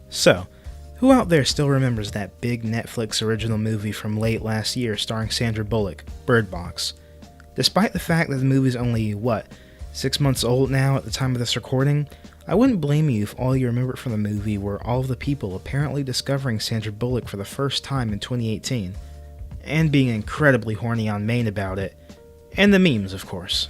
So, who out there still remembers that big Netflix original movie from late last year starring Sandra Bullock, Bird Box? Despite the fact that the movie's only, 6 months old now at the time of this recording, I wouldn't blame you if all you remember from the movie were all of the people apparently discovering Sandra Bullock for the first time in 2018, and being incredibly horny on Maine about it, and the memes, of course.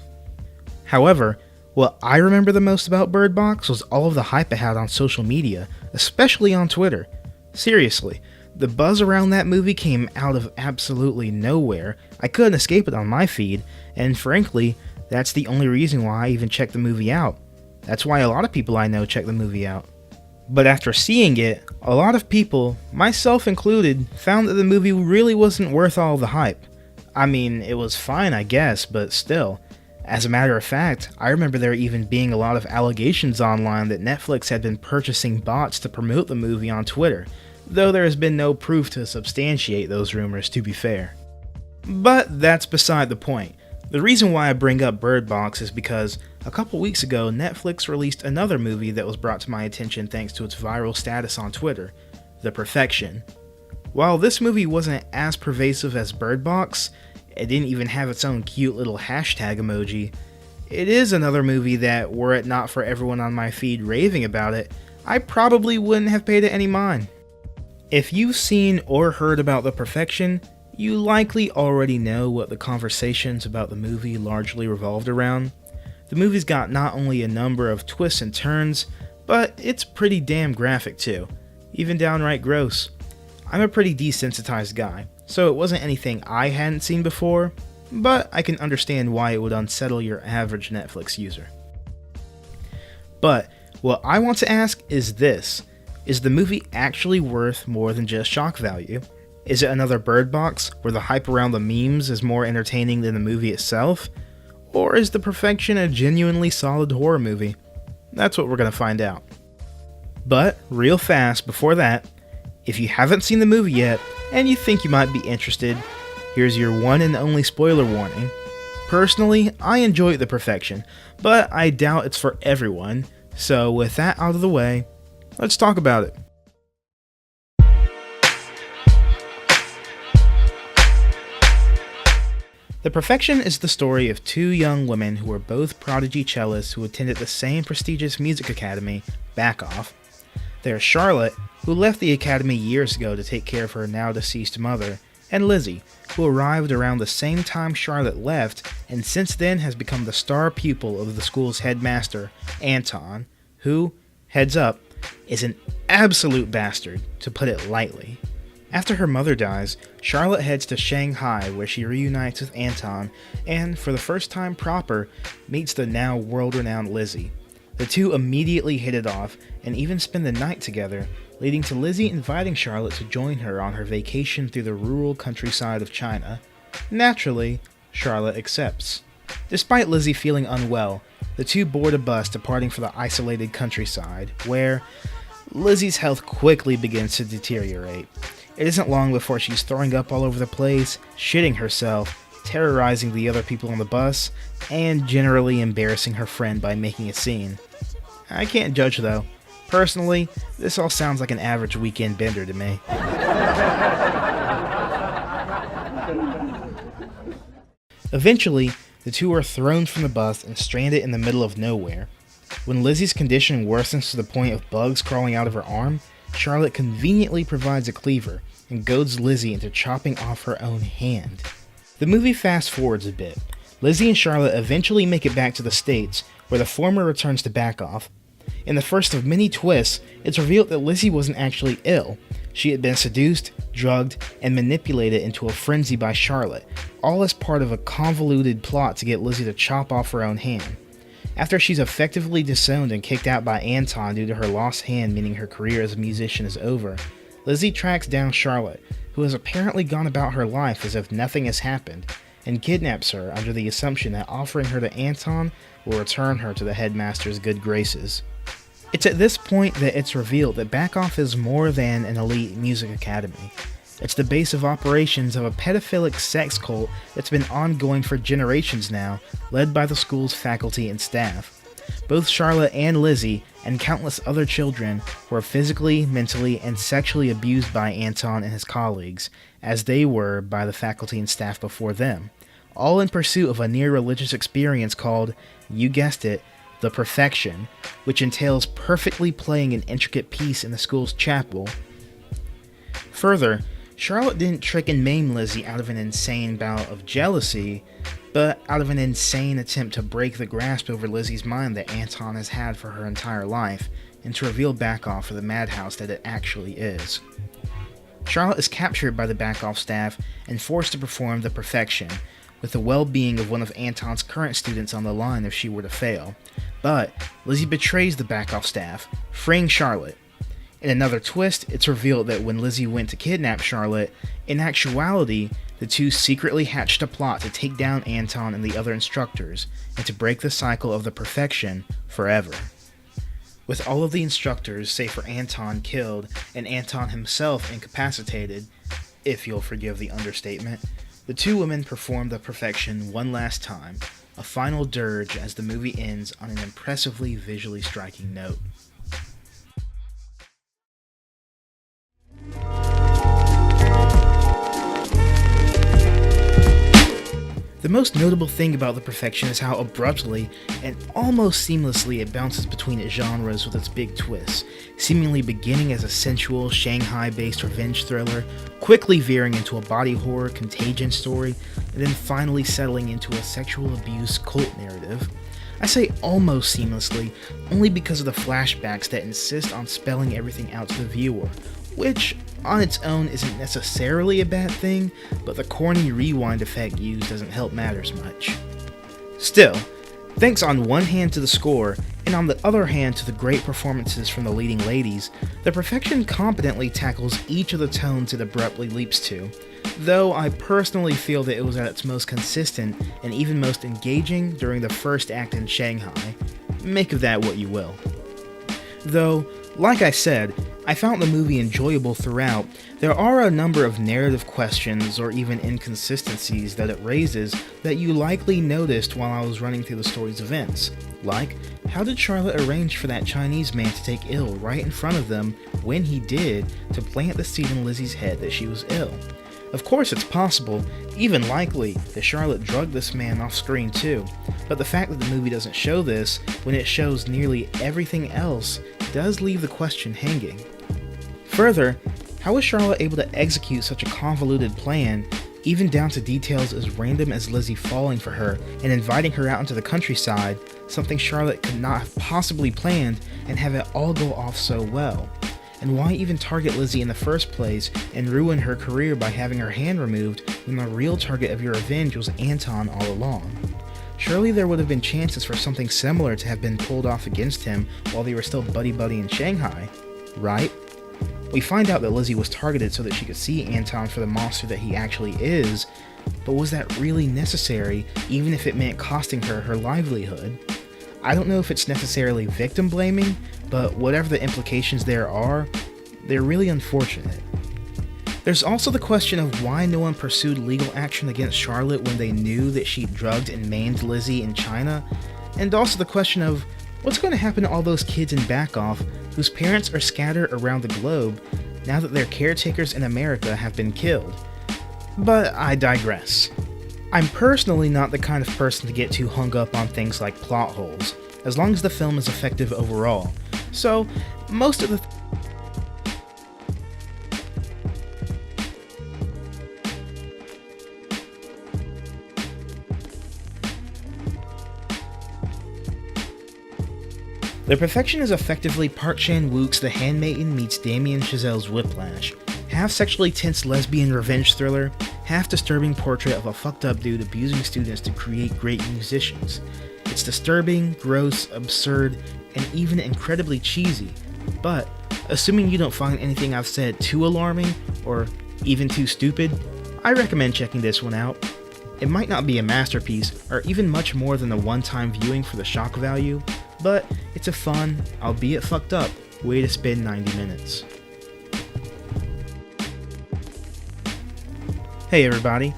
However, what I remember the most about Bird Box was all of the hype it had on social media, especially on Twitter. Seriously, the buzz around that movie came out of absolutely nowhere. I couldn't escape it on my feed, and frankly, that's the only reason why I even checked the movie out. That's why a lot of people I know check the movie out. But after seeing it, a lot of people, myself included, found that the movie really wasn't worth all the hype. I mean, it was fine, I guess, but still. As a matter of fact, I remember there even being a lot of allegations online that Netflix had been purchasing bots to promote the movie on Twitter, though there has been no proof to substantiate those rumors, to be fair. But that's beside the point. The reason why I bring up Bird Box is because a couple weeks ago, Netflix released another movie that was brought to my attention thanks to its viral status on Twitter, The Perfection. While this movie wasn't as pervasive as Bird Box, it didn't even have its own cute little hashtag emoji, it is another movie that, were it not for everyone on my feed raving about it, I probably wouldn't have paid it any mind. If you've seen or heard about The Perfection, you likely already know what the conversations about the movie largely revolved around. The movie's got not only a number of twists and turns, but it's pretty damn graphic too, even downright gross. I'm a pretty desensitized guy, so it wasn't anything I hadn't seen before, but I can understand why it would unsettle your average Netflix user. But what I want to ask is this: is the movie actually worth more than just shock value? Is it another Bird Box, where the hype around the memes is more entertaining than the movie itself? Or is The Perfection a genuinely solid horror movie? That's what we're going to find out. But, real fast, before that, if you haven't seen the movie yet, and you think you might be interested, here's your one and only spoiler warning. Personally, I enjoyed The Perfection, but I doubt it's for everyone, so with that out of the way, let's talk about it. The Perfection is the story of two young women who were both prodigy cellists who attended the same prestigious music academy, Back Off. There's Charlotte, who left the academy years ago to take care of her now deceased mother, and Lizzie, who arrived around the same time Charlotte left and since then has become the star pupil of the school's headmaster, Anton, who, heads up, is an absolute bastard, to put it lightly. After her mother dies, Charlotte heads to Shanghai where she reunites with Anton and, for the first time proper, meets the now world-renowned Lizzie. The two immediately hit it off and even spend the night together, leading to Lizzie inviting Charlotte to join her on her vacation through the rural countryside of China. Naturally, Charlotte accepts. Despite Lizzie feeling unwell, the two board a bus departing for the isolated countryside, where Lizzie's health quickly begins to deteriorate. It isn't long before she's throwing up all over the place, shitting herself, terrorizing the other people on the bus, and generally embarrassing her friend by making a scene. I can't judge though. Personally, this all sounds like an average weekend bender to me. Eventually, the two are thrown from the bus and stranded in the middle of nowhere. When Lizzie's condition worsens to the point of bugs crawling out of her arm, Charlotte conveniently provides a cleaver and goads Lizzie into chopping off her own hand. The movie fast forwards a bit. Lizzie and Charlotte eventually make it back to the States, where the former returns to Back Off. In the first of many twists, it's revealed that Lizzie wasn't actually ill. She had been seduced, drugged, and manipulated into a frenzy by Charlotte, all as part of a convoluted plot to get Lizzie to chop off her own hand. After she's effectively disowned and kicked out by Anton due to her lost hand meaning her career as a musician is over, Lizzie tracks down Charlotte, who has apparently gone about her life as if nothing has happened, and kidnaps her under the assumption that offering her to Anton will return her to the headmaster's good graces. It's at this point that it's revealed that Back Off is more than an elite music academy. It's the base of operations of a pedophilic sex cult that's been ongoing for generations now, led by the school's faculty and staff. both Charlotte and Lizzie, and countless other children, were physically, mentally, and sexually abused by Anton and his colleagues, as they were by the faculty and staff before them, all in pursuit of a near-religious experience called, you guessed it, the perfection, which entails perfectly playing an intricate piece in the school's chapel. Further, Charlotte didn't trick and maim Lizzie out of an insane bout of jealousy, but out of an insane attempt to break the grasp over Lizzie's mind that Anton has had for her entire life, and to reveal Backoff for the madhouse that it actually is. Charlotte is captured by the Backoff staff and forced to perform the perfection, with the well-being of one of Anton's current students on the line if she were to fail. But Lizzie betrays the Backoff staff, freeing Charlotte. In another twist, it's revealed that when Lizzie went to kidnap Charlotte, in actuality, the two secretly hatched a plot to take down Anton and the other instructors, and to break the cycle of the perfection forever. With all of the instructors, save for Anton, killed, and Anton himself incapacitated, if you'll forgive the understatement, the two women perform the perfection one last time, a final dirge as the movie ends on an impressively visually striking note. The most notable thing about The Perfection is how abruptly and almost seamlessly it bounces between genres with its big twists, seemingly beginning as a sensual, Shanghai-based revenge thriller, quickly veering into a body horror contagion story, and then finally settling into a sexual abuse cult narrative. I say almost seamlessly only because of the flashbacks that insist on spelling everything out to the viewer, which on its own isn't necessarily a bad thing, but the corny rewind effect used doesn't help matters much. Still, thanks on one hand to the score, and on the other hand to the great performances from the leading ladies, The Perfection competently tackles each of the tones it abruptly leaps to, though I personally feel that it was at its most consistent and even most engaging during the first act in Shanghai. Make of that what you will. Though, like I said, I found the movie enjoyable throughout, there are a number of narrative questions or even inconsistencies that it raises that you likely noticed while I was running through the story's events. Like, how did Charlotte arrange for that Chinese man to take ill right in front of them when he did to plant the seed in Lizzie's head that she was ill? Of course it's possible, even likely, that Charlotte drugged this man off screen too, but the fact that the movie doesn't show this when it shows nearly everything else does leave the question hanging. Further, how was Charlotte able to execute such a convoluted plan, even down to details as random as Lizzie falling for her and inviting her out into the countryside, something Charlotte could not have possibly planned, and have it all go off so well? And why even target Lizzie in the first place and ruin her career by having her hand removed when the real target of your revenge was Anton all along? Surely there would have been chances for something similar to have been pulled off against him while they were still buddy-buddy in Shanghai, right? We find out that Lizzie was targeted so that she could see Anton for the monster that he actually is, but was that really necessary, even if it meant costing her her livelihood? I don't know if it's necessarily victim blaming, but whatever the implications there are, they're really unfortunate. There's also the question of why no one pursued legal action against Charlotte when they knew that she drugged and maimed Lizzie in China, and also the question of what's going to happen to all those kids in Backoff whose parents are scattered around the globe now that their caretakers in America have been killed. But I digress. I'm personally not the kind of person to get too hung up on things like plot holes, as long as the film is effective overall. So, most of the The Perfection is effectively Park Chan-wook's The Handmaiden meets Damien Chazelle's Whiplash. Half sexually tense lesbian revenge thriller, half disturbing portrait of a fucked up dude abusing students to create great musicians. It's disturbing, gross, absurd, and even incredibly cheesy, but assuming you don't find anything I've said too alarming, or even too stupid, I recommend checking this one out. It might not be a masterpiece, or even much more than a one-time viewing for the shock value, but it's a fun, albeit fucked up, way to spend 90 minutes. Hey everybody,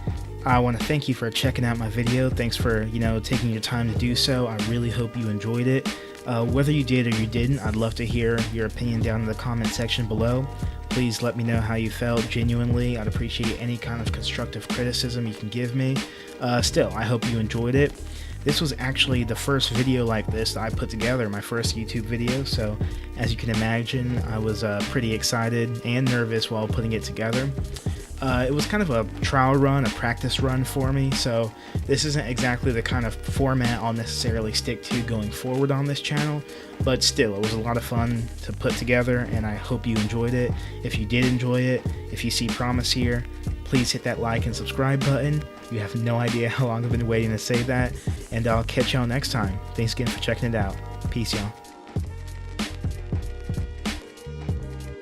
I want to thank you for checking out my video. Thanks for, taking your time to do so. I really hope you enjoyed it. Whether you did or you didn't, I'd love to hear your opinion down in the comment section below. Please let me know how you felt. Genuinely, I'd appreciate any kind of constructive criticism you can give me. Still, I hope you enjoyed it. This was actually the first video like this that I put together, my first YouTube video, so as you can imagine, I was pretty excited and nervous while putting it together. It was kind of a trial run, a practice run for me, so this isn't exactly the kind of format I'll necessarily stick to going forward on this channel, but still, it was a lot of fun to put together, and I hope you enjoyed it. If you did enjoy it, if you see promise here, please hit that like and subscribe button. You have no idea how long I've been waiting to say that, and I'll catch y'all next time. Thanks again for checking it out. Peace, y'all.